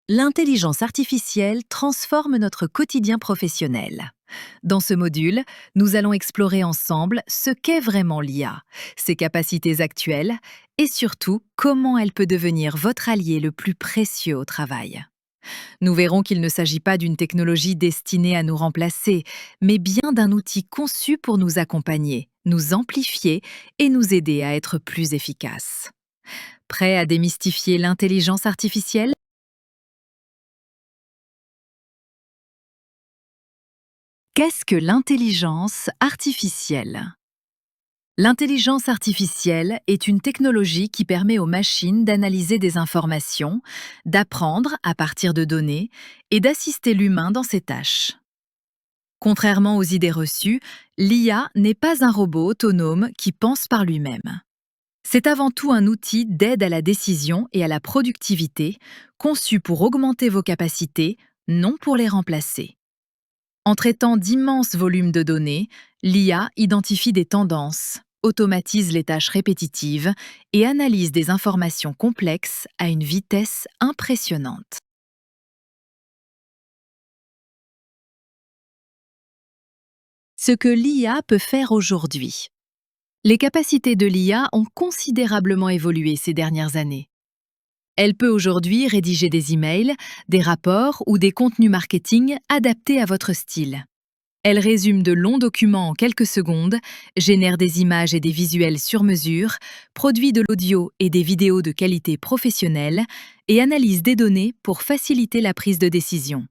L'intelligence artificielle transforme notre quotidien professionnel. Dans ce module, nous allons explorer ensemble ce qu'est vraiment l'IA, ses capacités actuelles et surtout comment elle peut devenir votre allié le plus précieux au travail. Nous verrons qu'il ne s'agit pas d'une technologie destinée à nous remplacer, mais bien d'un outil conçu pour nous accompagner, nous amplifier et nous aider à être plus efficaces. Prêt à démystifier l'intelligence artificielle? Qu'est-ce que l'intelligence artificielle? L'intelligence artificielle est une technologie qui permet aux machines d'analyser des informations, d'apprendre à partir de données et d'assister l'humain dans ses tâches. Contrairement aux idées reçues, l'IA n'est pas un robot autonome qui pense par lui-même. C'est avant tout un outil d'aide à la décision et à la productivité, conçu pour augmenter vos capacités, non pour les remplacer. En traitant d'immenses volumes de données, l'IA identifie des tendances, automatise les tâches répétitives et analyse des informations complexes à une vitesse impressionnante. Ce que l'IA peut faire aujourd'hui. Les capacités de l'IA ont considérablement évolué ces dernières années. Elle peut aujourd'hui rédiger des emails, des rapports ou des contenus marketing adaptés à votre style. Elle résume de longs documents en quelques secondes, génère des images et des visuels sur mesure, produit de l'audio et des vidéos de qualité professionnelle et analyse des données pour faciliter la prise de décision.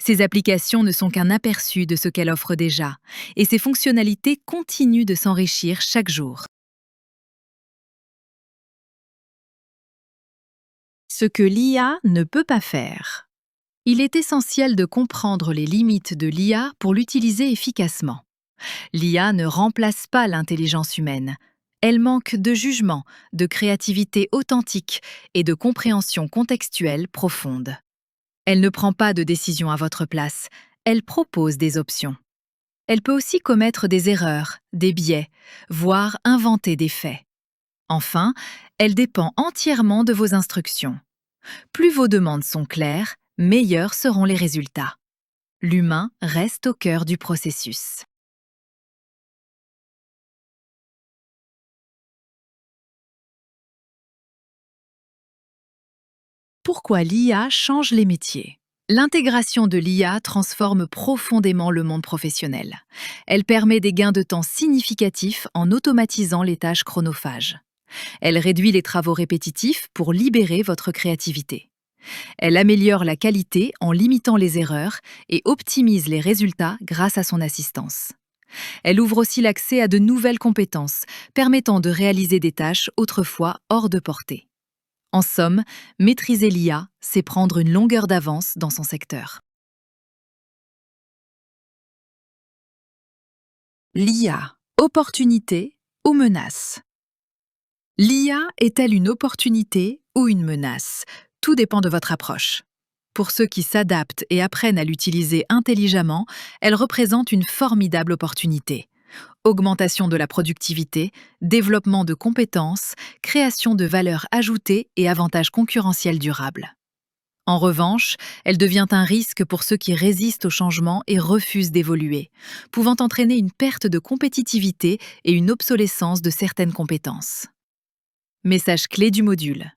Ces applications ne sont qu'un aperçu de ce qu'elle offre déjà, et ses fonctionnalités continuent de s'enrichir chaque jour. Ce que l'IA ne peut pas faire. Il est essentiel de comprendre les limites de l'IA pour l'utiliser efficacement. L'IA ne remplace pas l'intelligence humaine. Elle manque de jugement, de créativité authentique et de compréhension contextuelle profonde. Elle ne prend pas de décision à votre place, elle propose des options. Elle peut aussi commettre des erreurs, des biais, voire inventer des faits. Enfin, elle dépend entièrement de vos instructions. Plus vos demandes sont claires, meilleurs seront les résultats. L'humain reste au cœur du processus. Pourquoi l'IA change les métiers? L'intégration de l'IA transforme profondément le monde professionnel. Elle permet des gains de temps significatifs en automatisant les tâches chronophages. Elle réduit les travaux répétitifs pour libérer votre créativité. Elle améliore la qualité en limitant les erreurs et optimise les résultats grâce à son assistance. Elle ouvre aussi l'accès à de nouvelles compétences, permettant de réaliser des tâches autrefois hors de portée. En somme, maîtriser l'IA, c'est prendre une longueur d'avance dans son secteur. L'IA, opportunité ou menace? L'IA est-elle une opportunité ou une menace? Tout dépend de votre approche. Pour ceux qui s'adaptent et apprennent à l'utiliser intelligemment, elle représente une formidable opportunité. Augmentation de la productivité, développement de compétences, création de valeur ajoutée et avantages concurrentiels durables. En revanche, elle devient un risque pour ceux qui résistent au changement et refusent d'évoluer, pouvant entraîner une perte de compétitivité et une obsolescence de certaines compétences. Message clé du module.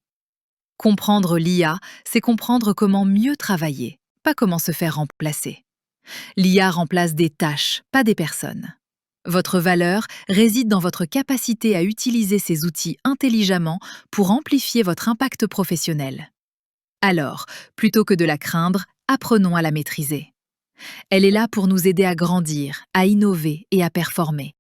Comprendre l'IA, c'est comprendre comment mieux travailler, pas comment se faire remplacer. L'IA remplace des tâches, pas des personnes. Votre valeur réside dans votre capacité à utiliser ces outils intelligemment pour amplifier votre impact professionnel. Alors, plutôt que de la craindre, apprenons à la maîtriser. Elle est là pour nous aider à grandir, à innover et à performer.